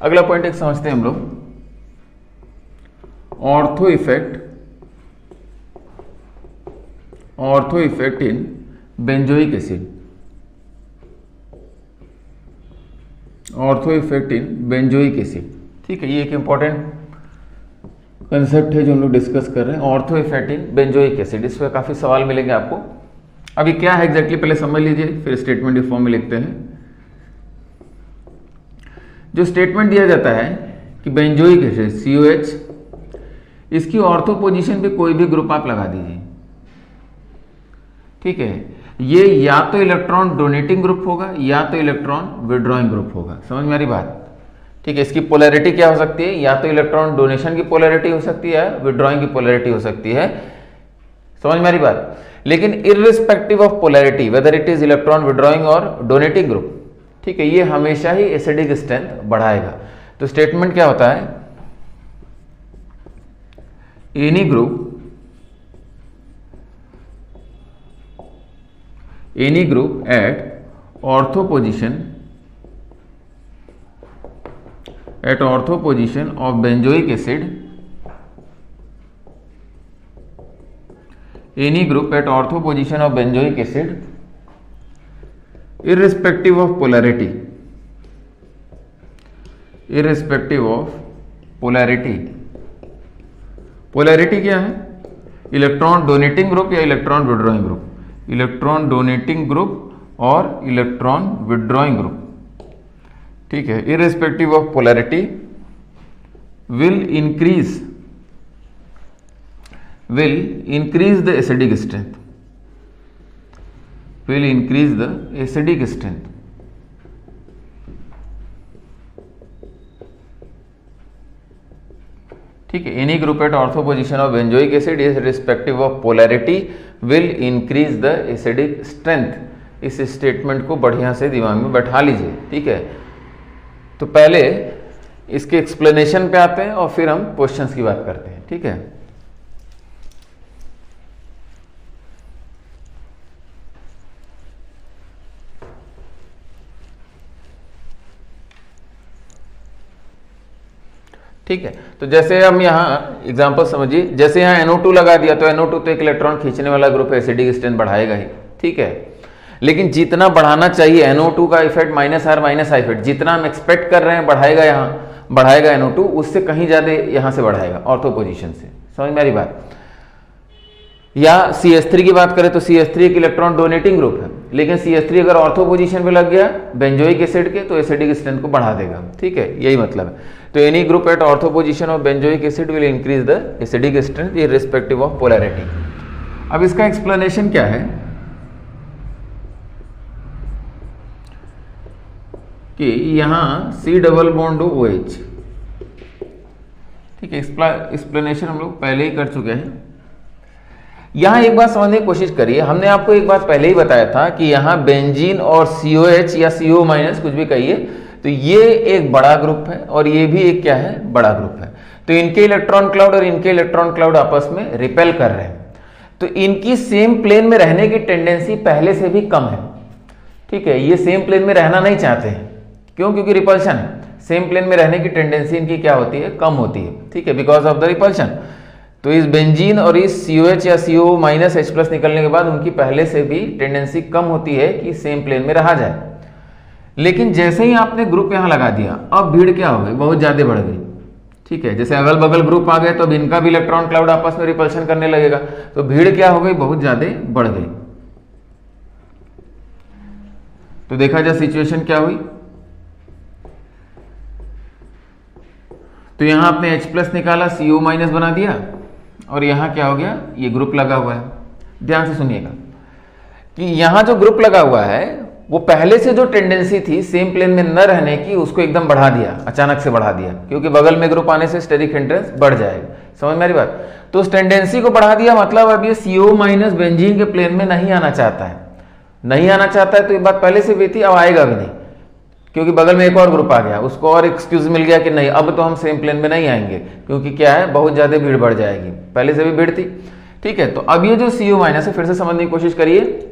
अगला पॉइंट एक समझते हैं हम लोग, ortho effect in benzoic acid. Ortho effect in benzoic acid, ठीक है, ये एक इंपॉर्टेंट कंसेप्ट है जो हम लोग डिस्कस कर रहे हैं। Ortho effect in benzoic acid, इस पर काफी सवाल मिलेंगे आपको। अभी क्या है एग्जैक्टली पहले समझ लीजिए, फिर स्टेटमेंट इस फॉर्म में लिखते हैं। जो स्टेटमेंट दिया जाता है कि बेंजोइक एसिड COH, इसकी ऑर्थो पोजीशन पे कोई भी ग्रुप आप लगा दीजिए, ठीक है, ये या तो इलेक्ट्रॉन डोनेटिंग ग्रुप होगा या तो इलेक्ट्रॉन विड्रॉइंग ग्रुप होगा। समझ में आ रही बात? ठीक है, इसकी पोलैरिटी क्या हो सकती है? या तो इलेक्ट्रॉन डोनेशन की पोलैरिटी हो सकती है, विड्रॉइंग की पोलैरिटी हो सकती है। समझ में आ रही बात? लेकिन irrespective of polarity, whether it is electron withdrawing और डोनेटिंग ग्रुप, ठीक है, ये हमेशा ही एसिडिक स्ट्रेंथ बढ़ाएगा। तो स्टेटमेंट क्या होता है? Any group at ortho position of benzoic acid, any group at ortho position of benzoic acid irrespective of polarity, polarity क्या है? इलेक्ट्रॉन डोनेटिंग ग्रुप या electron withdrawing group? Electron donating group और electron withdrawing group, ठीक है, irrespective of polarity will increase the acidic strength, will increase the acidic strength, ठीक है। Any group at ortho position of benzoic acid is respective of polarity will increase the acidic strength. इस statement को बढ़िया से दिमाग में बैठा लीजिए, ठीक है। तो पहले इसके एक्सप्लेनेशन पे आते हैं और फिर हम क्वेश्चंस की बात करते हैं, ठीक है। ठीक है। तो जैसे हम यहाँ एग्जांपल समझिए, जैसे यहाँ NO2 लगा दिया तो NO2 तो एक इलेक्ट्रॉन खींचने वाला ग्रुप है, एसिडिक स्ट्रेंथ बढ़ाएगा ही, ठीक है। लेकिन जितना बढ़ाना चाहिए NO2 का इफेक्ट -R -I इफेक्ट जितना हम एक्सपेक्ट कर रहे हैं बढ़ाएगा, यहाँ बढ़ाएगा NO2 उससे कहीं ज़्यादा यहाँ से बढ़ाएगा ऑर्थो पोजीशन से। समझ में आ रही बात। या CH3 की बात करें तो CH3 एक इलेक्ट्रॉन डोनेटिंग ग्रुप है, लेकिन CH3 अगर ऑर्थो पोजीशन पे लग गया बेंजोइक एसिड के तो एसिडिक स्ट्रेंथ को बढ़ा देगा, ठीक है, यही मतलब है। तो any group at ortho position of benzoic acid will increase the acidic strength irrespective of polarity. अब इसका एक्सप्लेनेशन क्या है कि यहाँ C डबल बॉन्ड OH, ठीक है, एक्सप्लेनेशन हम लोग पहले ही कर चुके हैं। यहाँ एक बात समझने की कोशिश करिए, हमने आपको एक बात पहले ही बताया था कि यहाँ बेंजीन और COH या CO- कुछ भी कहिए, तो ये एक बड़ा ग्रुप है और ये भी एक क्या है, बड़ा ग्रुप है। तो इनके इलेक्ट्रॉन क्लाउड और इनके इलेक्ट्रॉन क्लाउड आपस में रिपेल कर रहे हैं, तो इनकी सेम प्लेन में रहने की टेंडेंसी पहले से भी कम है, ठीक है। ये सेम प्लेन में रहना नहीं चाहते हैं, क्यों? क्योंकि रिपल्शन है, सेम प्लेन में रहने की टेंडेंसी इनकी क्या होती है, कम होती है, ठीक है, बिकॉज ऑफ द रिपल्शन। तो इस बेंजीन और इस COH या CO-H+ निकलने के बाद उनकी पहले से भी टेंडेंसी कम होती है कि सेम प्लेन में रहा जाए। लेकिन जैसे ही आपने ग्रुप यहाँ लगा दिया, अब भीड़ क्या हो गई, बहुत ज्यादा बढ़ गई, ठीक है। जैसे अगल बगल ग्रुप आ गए तो अब इनका भी इलेक्ट्रॉन क्लाउड आपस में रिपल्शन करने लगेगा, तो भीड़ क्या हो गई, बहुत ज्यादा बढ़ गई। तो देखा जाए सिचुएशन क्या हुई, तो यहां आपने H+ निकाला, CO- बना दिया और यहां क्या हो गया, ये ग्रुप लगा हुआ है। ध्यान से सुनिएगा कि यहां जो ग्रुप लगा हुआ है वो पहले से जो टेंडेंसी थी सेम प्लेन में न रहने की, उसको एकदम बढ़ा दिया, अचानक से बढ़ा दिया, क्योंकि बगल में ग्रुप आने से स्टेरिक हिंड्रेंस बढ़ जाएगा। समझ में आ रही बात। तो उस टेंडेंसी को बढ़ा दिया, मतलब अब ये CO- बेंजीन के प्लेन में नहीं आना चाहता है, नहीं आना चाहता है। तो ये बात पहले से भी थी, अब आएगा भी नहीं, क्योंकि बगल में एक और ग्रुप आ गया, उसको और एक्सक्यूज मिल गया कि नहीं अब तो हम सेम प्लेन में नहीं आएंगे, क्योंकि क्या है, बहुत ज्यादा भीड़ बढ़ जाएगी, पहले से भी भीड़ थी, ठीक है। तो अब ये जो CO- है, फिर से समझने की कोशिश करिए,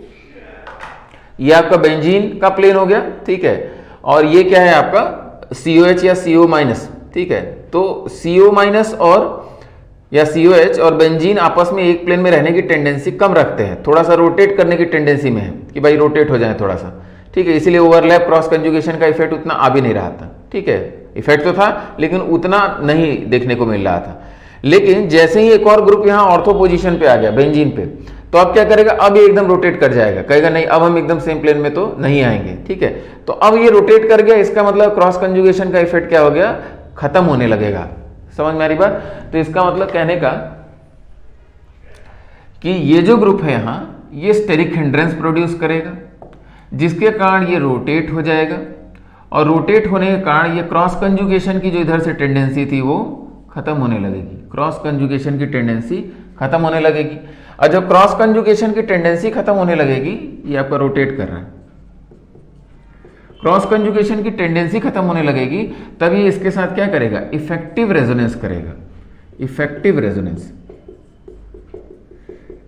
ये आपका बेंजीन का प्लेन हो गया, ठीक है, और ये क्या है आपका COH या CO-, ठीक है। तो CO- और या COH और बेंजीन आपस में एक प्लेन में रहने की टेंडेंसी कम रखते हैं, थोड़ा सा रोटेट करने की टेंडेंसी में है कि भाई रोटेट हो जाए थोड़ा सा, ठीक है। इसीलिए ओवरलैप क्रॉस कंजुगेशन का इफेक्ट उतना आ भी नहीं रहा था, ठीक है। इफेक्ट तो था लेकिन उतना नहीं देखने को मिल रहा था। लेकिन जैसे ही एक और ग्रुप यहाँ ऑर्थो पोजीशन पे आ गया बेंजीन पे, तो अब क्या करेगा, अब ये एकदम रोटेट कर जाएगा, कहेगा नहीं अब हम एकदम सेम प्लेन में तो नहीं आएंगे, ठीक है। तो अब ये रोटेट कर गया, इसका मतलब क्रॉस कंजुगेशन का इफेक्ट क्या हो गया, खत्म होने लगेगा। समझ में आ रही बात। तो इसका मतलब कहने का कि ये जो ग्रुप है यहाँ, ये स्टेरिक हिंड्रेंस प्रोड्यूस करेगा, जिसके कारण ये रोटेट हो जाएगा, और रोटेट होने के कारण ये क्रॉस कंजुगेशन की जो इधर से टेंडेंसी थी वो खत्म होने लगेगी, क्रॉस कंजुगेशन की टेंडेंसी खत्म होने लगेगी। और जब क्रॉस कंजुगेशन की टेंडेंसी खत्म होने लगेगी, ये आपका रोटेट कर रहा है, क्रॉस कंजुगेशन की टेंडेंसी खत्म होने लगेगी, तब ये इसके साथ क्या करेगा, इफेक्टिव रेजोनेंस करेगा, इफेक्टिव रेजोनेंस,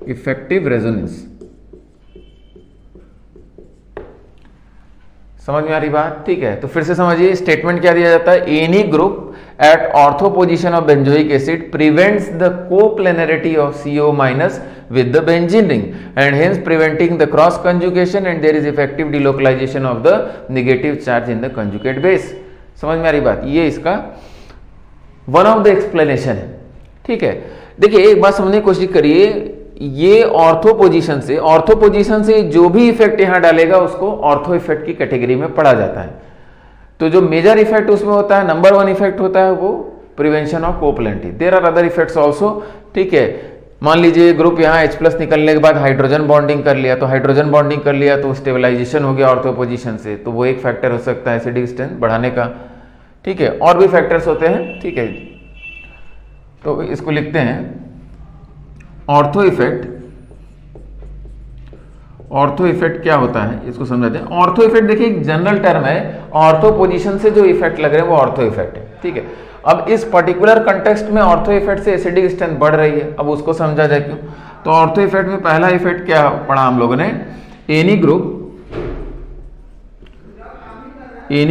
इफेक्टिव रेजोनेंस। समझ में आ रही बात, ठीक है। तो फिर से समझिए, स्टेटमेंट क्या दिया जाता है, any group at ortho position of benzoic acid prevents the coplanarity of CO- with the benzene ring and hence preventing the cross conjugation and there is effective delocalization of the negative charge in the conjugate base। समझ में आ रही बात, ये इसका one of the explanation है, ठीक है। देखिए एक बात समझने की कोशिश करिए, ये ऑर्थो पोजीशन से जो भी इफेक्ट यहां डालेगा उसको ऑर्थो इफेक्ट की कैटेगरी में पढ़ा जाता है। तो जो मेजर इफेक्ट उसमें होता है, नंबर 1 इफेक्ट होता है वो prevention of coplanarity. There are other effects also, ठीक है। मान लीजिए ग्रुप यहाँ H+ निकलने के बाद हाइड्रोजन बॉन्डिंग कर लिया, तो हाइड्रोजन बॉन्डिंग कर लिया तो स्टेबलाइजेशन हो गया ऑर्थो पोजीशन से, तो वो एक फैक्टर हो सकता है एसिडिक स्ट्रेंथ बढ़ाने का, ठीक है। और भी फैक्टर्स होते हैं, ठीक है। तो इसको लिखते हैं ऑर्थो इफेक्ट। ऑर्थो इफेक्ट क्या होता है इसको समझाते हैं। ऑर्थो इफेक्ट देखिए एक जनरल टर्म है, ऑर्थो पोजीशन से जो इफेक्ट लग रहे हैं वो ऑर्थो इफेक्ट है, ठीक है। अब इस पर्टिकुलर कंटेक्स्ट में ऑर्थो इफेक्ट से एसिडिक स्ट्रेंथ बढ़ रही है, अब उसको समझा जाए क्यों। तो ऑर्थो इफेक्ट में पहला इफेक्ट क्या पढ़ा हम लोगों ने, any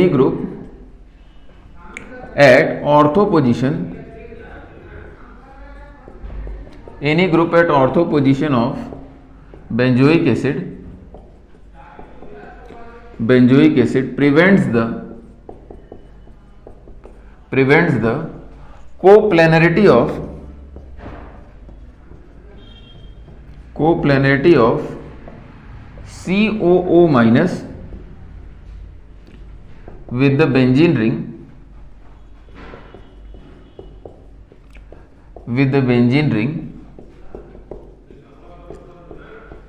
group at ortho position, any group at ortho position of benzoic acid prevents the coplanarity of COO minus with the benzene ring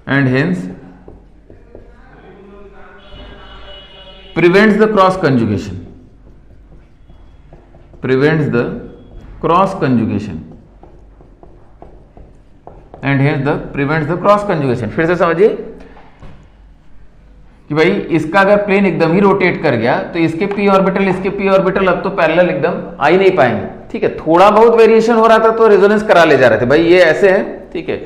and hence prevents the cross conjugation and hence prevents the cross conjugation। फिर से समझिए कि भाई इसका अगर plane एकदम ही rotate कर गया तो इसके p ऑर्बिटल अब तो पैरेलल एकदम आ ही नहीं पाएंगे, ठीक है। थोड़ा बहुत वेरिएशन हो रहा था तो रेजोनेंस करा ले जा रहे थे, भाई ये ऐसे है, ठीक है,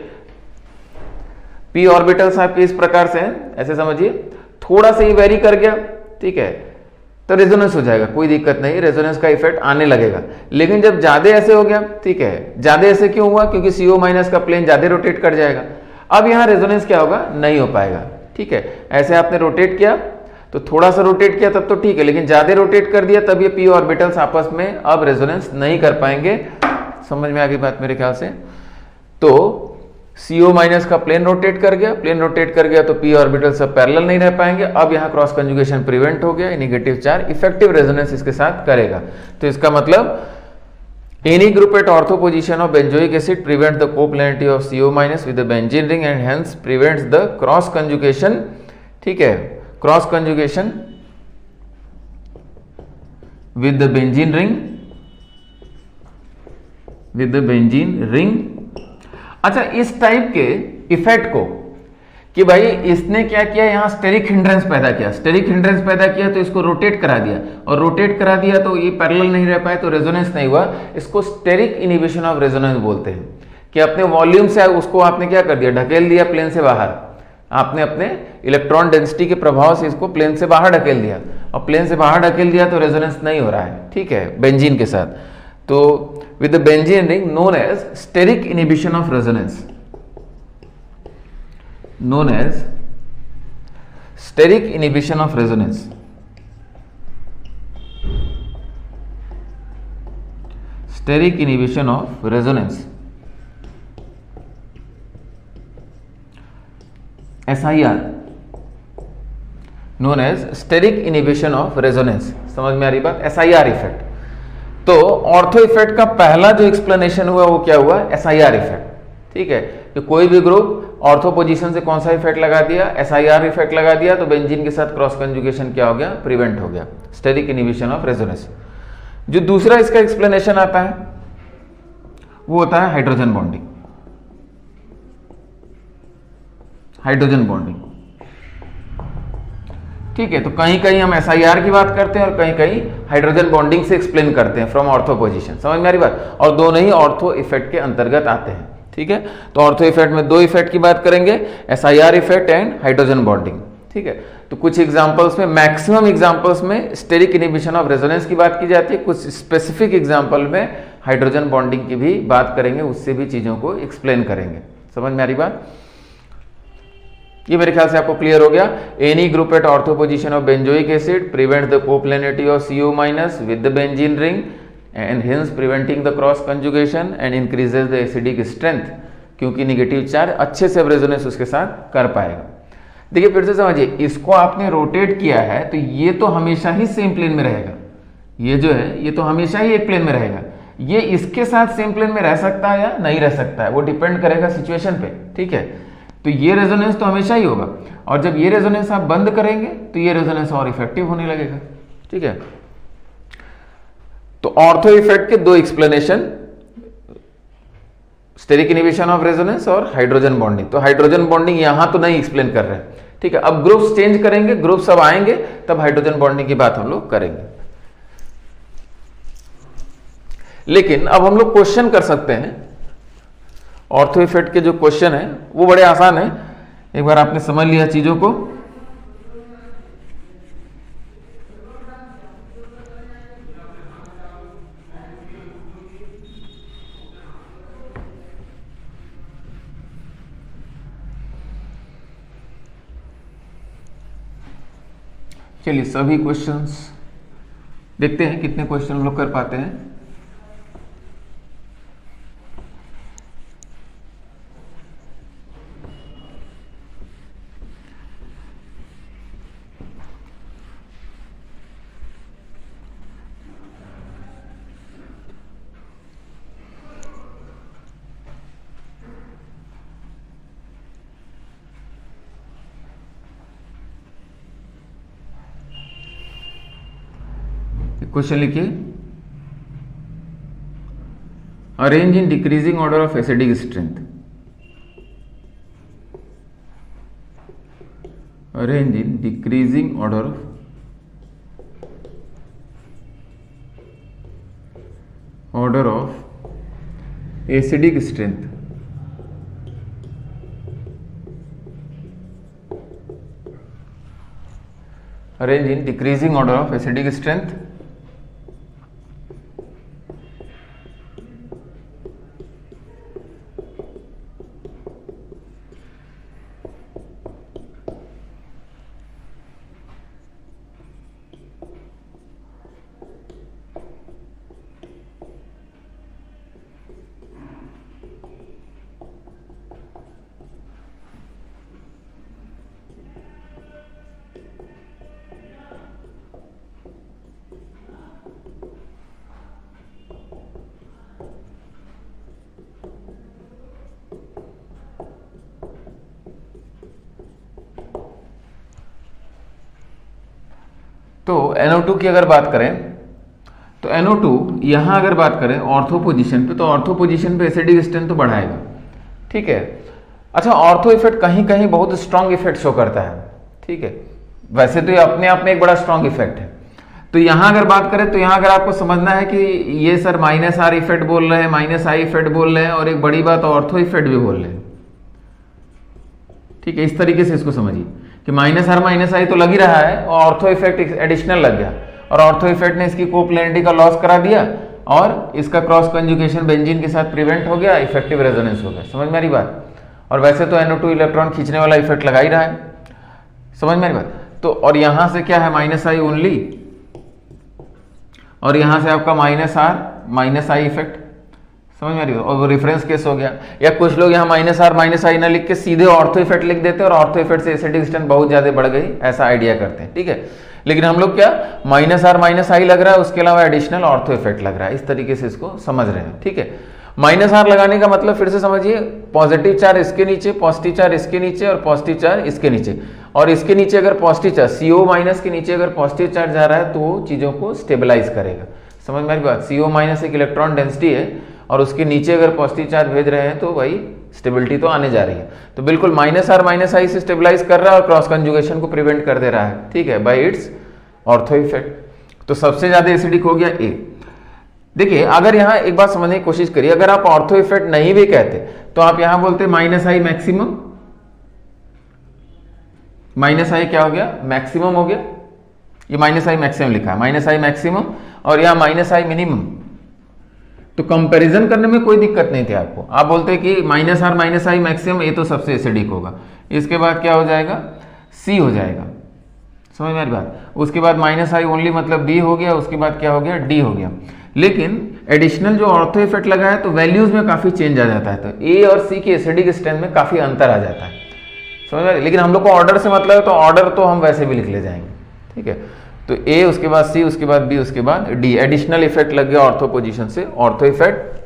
p ऑर्बिटल्स आपके इस प्रकार से हैं, ऐसे समझिए, थोड़ा सा ही वेरी कर गया, ठीक है, तो रेजोनेंस हो जाएगा, कोई दिक्कत नहीं, रेजोनेंस का इफेक्ट आने लगेगा। लेकिन जब ज्यादा ऐसे हो गया, ठीक है, ज्यादा ऐसे क्यों हुआ, क्योंकि CO माइनस का प्लेन ज्यादा रोटेट कर जाएगा, अब यहां रेजोनेंस क्या होगा, नहीं हो पाएगा, ठीक है। ऐसे आपने रोटेट किया तो थोड़ा सा रोटेट किया तब तो ठीक है, लेकिन ज्यादा रोटेट कर दिया तब ये p ऑर्बिटल्स आपस में अब रेजोनेंस नहीं कर पाएंगे। समझ में आ गई बात मेरे ख्याल से। तो CO माइनस का प्लेन रोटेट कर गया, तो p ऑर्बिटल सब पैरेलल नहीं रह पाएंगे, अब यहाँ क्रॉस कंजुगेशन प्रिवेंट हो गया, नेगेटिव चार्ज इफेक्टिव रेजोनेंस इसके साथ करेगा। तो इसका मतलब any group at ortho position of benzoic acid prevent the coplanarity of CO minus with the benzene ring and hence prevents the cross conjugation, ठीक है, cross conjugation with the benzene ring. अच्छा, इस टाइप के effect को कि भाई इसने क्या किया, यहां स्टेरिक हिंड्रेंस पैदा किया, तो इसको रोटेट करा दिया, और रोटेट करा दिया तो ये पैरेलल नहीं रह पाए, तो रेजोनेंस नहीं हुआ। इसको स्टेरिक इनिबिशन ऑफ रेजोनेंस बोलते हैं कि अपने वॉल्यूम से उसको आपने क्या कर दिया, ढकेल दिया प्लेन से बाहर, आपने अपने इलेक्ट्रॉन डेंसिटी के प्रभाव से इसको प्लेन से बाहर ढकेल दिया, और प्लेन से बाहर ढकेल दिया तो रेजोनेंस नहीं हो रहा है, ठीक है, बेंजीन के साथ। तो with the benzene ring known as steric inhibition of resonance, SIR, known as steric inhibition of resonance। समझ में आ रही बात, SIR इफेक्ट। तो ऑर्थो इफेक्ट का पहला जो एक्सप्लेनेशन हुआ वो क्या हुआ, SIR इफेक्ट, ठीक है। तो कोई भी ग्रुप ऑर्थो पोजीशन से कौन सा इफेक्ट लगा दिया, SIR इफेक्ट लगा दिया, तो बेंजीन के साथ क्रॉस कंजुगेशन क्या हो गया, प्रिवेंट हो गया, स्टेरिक इनिबिशन ऑफ रेजोनेंस। जो दूसरा इसका एक्सप्लेनेशन आता है वो होता है हाइड्रोजन बॉन्डिंग, ठीक है। तो कहीं कहीं हम SIR की बात करते हैं और कहीं कहीं हाइड्रोजन बॉन्डिंग से एक्सप्लेन करते हैं फ्रॉम ऑर्थो पोजीशन। समझ में आ रही बात, और दोनों ही ऑर्थो इफेक्ट के अंतर्गत आते हैं, ठीक है। तो ऑर्थो इफेक्ट में दो इफेक्ट की बात करेंगे, SIR effect and hydrogen bonding, ठीक है। तो कुछ एग्जांपल्स में, मैक्सिमम एग्जांपल्स में स्टेरिक इनिबिशन ऑफ रेजोनेंस की बात की जाती है, कुछ स्पेसिफिक एग्जांपल में हाइड्रोजन बॉन्डिंग की भी बात करेंगे, उससे भी चीजों को एक्सप्लेन करेंगे। समझ में आ रही बात, ये मेरे ख्याल से आपको क्लियर हो गया। Any group at ortho position of benzoic acid prevent the coplanarity of CO minus with the benzene ring and hence preventing the cross conjugation and increases the acidic strength, क्योंकि नेगेटिव चार्ज अच्छे से resonance उसके साथ कर पाएगा। देखिए फिर से समझिए, इसको आपने रोटेट किया है तो ये तो हमेशा ही सेम प्लेन में रहेगा, ये जो है ये तो हमेशा ही एक प्लेन में रहेगा। ये इसके साथ सेम प्लेन में रह सकता है या नहीं रह सकता है, वो डिपेंड करेगा सिचुएशन पे, ठीक है। तो ये रेजोनेंस तो हमेशा ही होगा, और जब ये रेजोनेंस आप बंद करेंगे तो ये रेजोनेंस और इफेक्टिव होने लगेगा, ठीक है। तो ऑर्थो इफेक्ट के दो explanation, steric inhibition of resonance और हाइड्रोजन बॉन्डिंग। तो हाइड्रोजन बॉन्डिंग यहां तो नहीं एक्सप्लेन कर रहे हैं, ठीक है। अब ग्रुप्स चेंज करेंगे, ग्रुप सब आएंगे, तब हाइड्रोजन बॉन्डिंग की बात हम लोग करेंगे। लेकिन अब हम लोग क्वेश्चन कर सकते हैं, ऑर्थो इफेक्ट के जो क्वेश्चन है वो बड़े आसान है। एक बार आपने समझ लिया चीजों को, चलिए सभी क्वेश्चंस देखते हैं कितने क्वेश्चन हम लोग कर पाते हैं। क्वेश्चन लिखिए, arrange in decreasing order of acidic strength. Arrange in decreasing order of acidic strength. Arrange in decreasing order of acidic strength. तो NO2 की अगर बात करें तो NO2 यहां अगर बात करें ऑर्थो पोजीशन पे, तो ऑर्थो पोजीशन पे एसिडिक स्ट्रेंथ तो बढ़ाएगा, ठीक है। अच्छा, ऑर्थो इफेक्ट कहीं कहीं बहुत स्ट्रांग इफेक्ट शो करता है, ठीक है। वैसे तो ये अपने आप में एक बड़ा स्ट्रांग इफेक्ट है। तो यहां अगर बात करें तो यहां अगर आपको समझना है कि ये सर -R इफेक्ट बोल रहे हैं, -I इफेक्ट बोल रहे हैं, और एक बड़ी बात ऑर्थो इफेक्ट भी बोल रहे हैं, ठीक है। इस तरीके से इसको समझिए कि -R -I तो लग ही रहा है और ऑर्थो इफेक्ट एडिशनल लग गया, और ऑर्थो इफेक्ट ने इसकी कोप्लेनिटी का लॉस करा दिया और इसका क्रॉस कंजुगेशन बेंजीन के साथ प्रिवेंट हो गया, इफेक्टिव रेजोनेंस हो गया। समझ में आ रही बात? और वैसे तो NO2 इलेक्ट्रॉन खींचने वाला इफेक्ट लगा ही रहा है, समझ में आ रही बात? तो और यहां से क्या है -I ओनली, और यहां से आपका -R -I इफेक्ट, समझ में आ रही है? और वो रेफरेंस केस हो गया। या कुछ लोग यहाँ -R -I ना लिख के सीधे ऑर्थो इफेक्ट लिख देते हैं और ऑर्थो इफेक्ट से एसिडिक स्ट्रेंथ बहुत ज्यादा बढ़ गई, ऐसा आइडिया करते हैं, ठीक है। लेकिन हम लोग क्या -R -I लग रहा है, उसके अलावा एडिशनल ऑर्थो इफेक्ट लग रहा है, इस तरीके से इसको समझ रहे हैं, ठीक है। -R लगाने का मतलब फिर से समझिए, पॉजिटिव चार्ज इसके नीचे, पॉजिटिव चार्ज इसके नीचे और पॉजिटिव चार्ज इसके नीचे, और इसके नीचे अगर पॉजिटिव चार्ज CO- के नीचे अगर पॉजिटिव चार्ज जा रहा है तो वो चीजों को स्टेबलाइज करेगा। समझ में आ रही बात? CO- एक इलेक्ट्रॉन डेंसिटी है और उसके नीचे अगर पॉजिटिव चार्ज भेज रहे हैं तो भाई स्टेबिलिटी तो आने जा रही है। तो बिल्कुल -R -I से स्टेबलाइज कर रहा है और क्रॉस कंजुगेशन को प्रिवेंट कर दे रहा है, ठीक है, बाय इट्स ऑर्थो इफेक्ट। तो सबसे ज्यादा एसिडिक हो गया A। देखिए, अगर यहां एक बात समझने की कोशिश करिए, अगर आप ऑर्थो इफेक्ट नहीं भी कहते तो आप यहां बोलते -I मैक्सिमम, -I क्या हो गया? मैक्सिमम हो गया। ये -I मैक्सिमम लिखा है, -I मैक्सिमम, और यहां -I मिनिमम। तो कंपैरिजन करने में कोई दिक्कत नहीं थी आपको, आप बोलते कि -R -I मैक्सिमम, ये तो सबसे एसिडिक होगा। इसके बाद क्या हो जाएगा? C हो जाएगा। समझ में आ रही बात? उसके बाद -I ओनली मतलब B हो गया, उसके बाद क्या हो गया? D हो गया। लेकिन एडिशनल जो ऑर्थो इफेक्ट लगा है तो वैल्यूज में काफी चेंज आ जाता है, तो A और C की एसिडिक स्ट्रेंथ में काफी अंतर आ जाता है, समझ में? लेकिन हम लोग को ऑर्डर से मतलब है, तो ऑर्डर तो हम वैसे भी लिख ले जाएंगे, ठीक है। तो A, उसके बाद C, उसके बाद B, उसके बाद D, एडिशनल इफेक्ट लग गया ऑर्थो पोजीशन से, ऑर्थो इफेक्ट।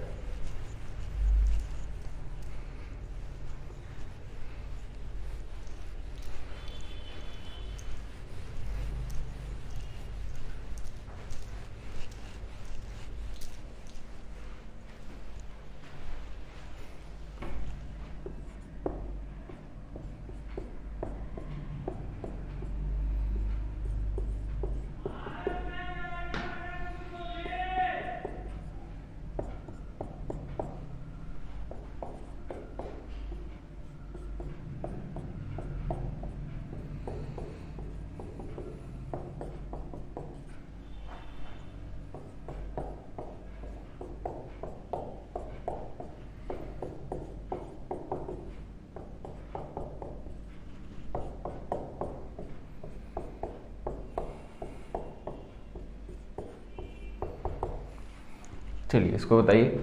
चलिए इसको बताइए।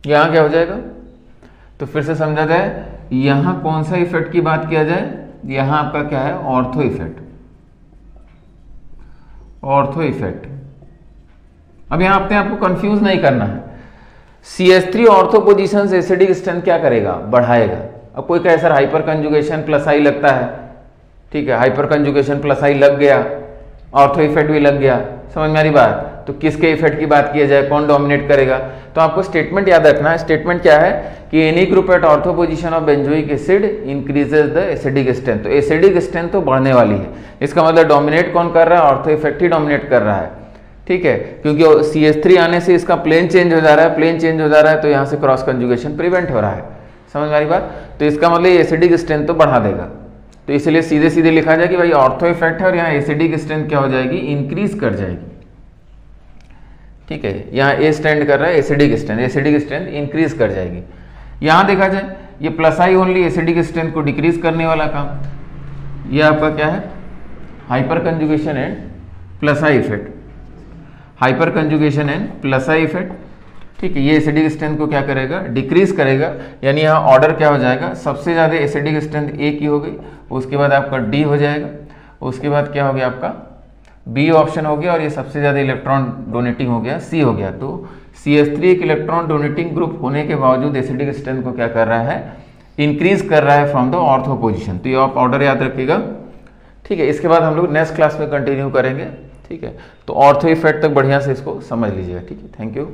यहां क्या हो जाएगा, तो फिर से समझा जाए, यहां कौन सा इफेक्ट की बात किया जाए, यहां आपका क्या है, ऑर्थो इफेक्ट, ऑर्थो इफेक्ट। अब यहां अपने आपको कंफ्यूज नहीं करना है। CH3 ऑर्थो पोजीशन से एसिडिक स्ट्रेंथ क्या करेगा, बढ़ाएगा। अब कोई कहे सर हाइपर कंजुगेशन प्लस आई लगता है, ठीक है, हाइपर कंजुगेशन प्लस आई लग गया, ऑर्थो इफेक्ट भी लग गया, समझ में आ रही बात। तो किसके इफेक्ट की बात किया जाए, कौन डोमिनेट करेगा। तो आपको स्टेटमेंट याद रखना है। स्टेटमेंट क्या है कि any group at ortho position of benzoic acid increases the acidic strength. तो एसिडिक स्ट्रेंथ तो बढ़ने वाली है, इसका मतलब डोमिनेट कौन कर रहा है, ऑर्थो इफेक्ट ही डोमिनेट कर रहा है, ठीक है, क्योंकि CH3 आने से इसका प्लेन चेंज हो जा रहा है, प्लेन चेंज हो जा रहा है, तो यहाँ से क्रॉस कंजुगेशन प्रिवेंट हो रहा है, समझ में आ रही बात। तो इसका मतलब एसिडिक स्ट्रेंथ तो बढ़ा देगा। तो इसलिए सीधे सीधे लिखा जाए कि भाई ऑर्थो इफेक्ट है और यहाँ एसिडिक स्ट्रेंथ क्या हो जाएगी, इंक्रीज कर जाएगी, ठीक है। यहाँ ए स्टैंड कर रहा है acidic strength, acidic strength increase कर जाएगी। यहाँ देखा जाए ये plus I only acidic strength को डिक्रीज करने वाला काम। ये आपका क्या है, hyper conjugation and plus I effect, hyper conjugation and plus I effect, ठीक है। ये एसिडिक स्ट्रेंथ को क्या करेगा, डिक्रीज करेगा। यानी यहाँ ऑर्डर क्या हो जाएगा, सबसे ज़्यादा एसिडिक स्ट्रेंथ ए की हो गई, उसके बाद आपका डी हो जाएगा, उसके बाद क्या हो गया आपका बी ऑप्शन हो गया, और ये सबसे ज़्यादा इलेक्ट्रॉन डोनेटिंग हो गया, सी हो गया। तो CH3 एक इलेक्ट्रॉन डोनेटिंग ग्रुप होने के बावजूद एसिडिक स्ट्रेंथ को क्या कर रहा है, इंक्रीज कर रहा है फ्रॉम द ऑर्थो पोजीशन। तो ये आप ऑर्डर याद रखिएगा, ठीक है। इसके बाद हम लोग नेक्स्ट क्लास में कंटिन्यू करेंगे, ठीक है। तो ऑर्थो इफेक्ट तक बढ़िया से इसको समझ लीजिएगा, ठीक है। Thank you.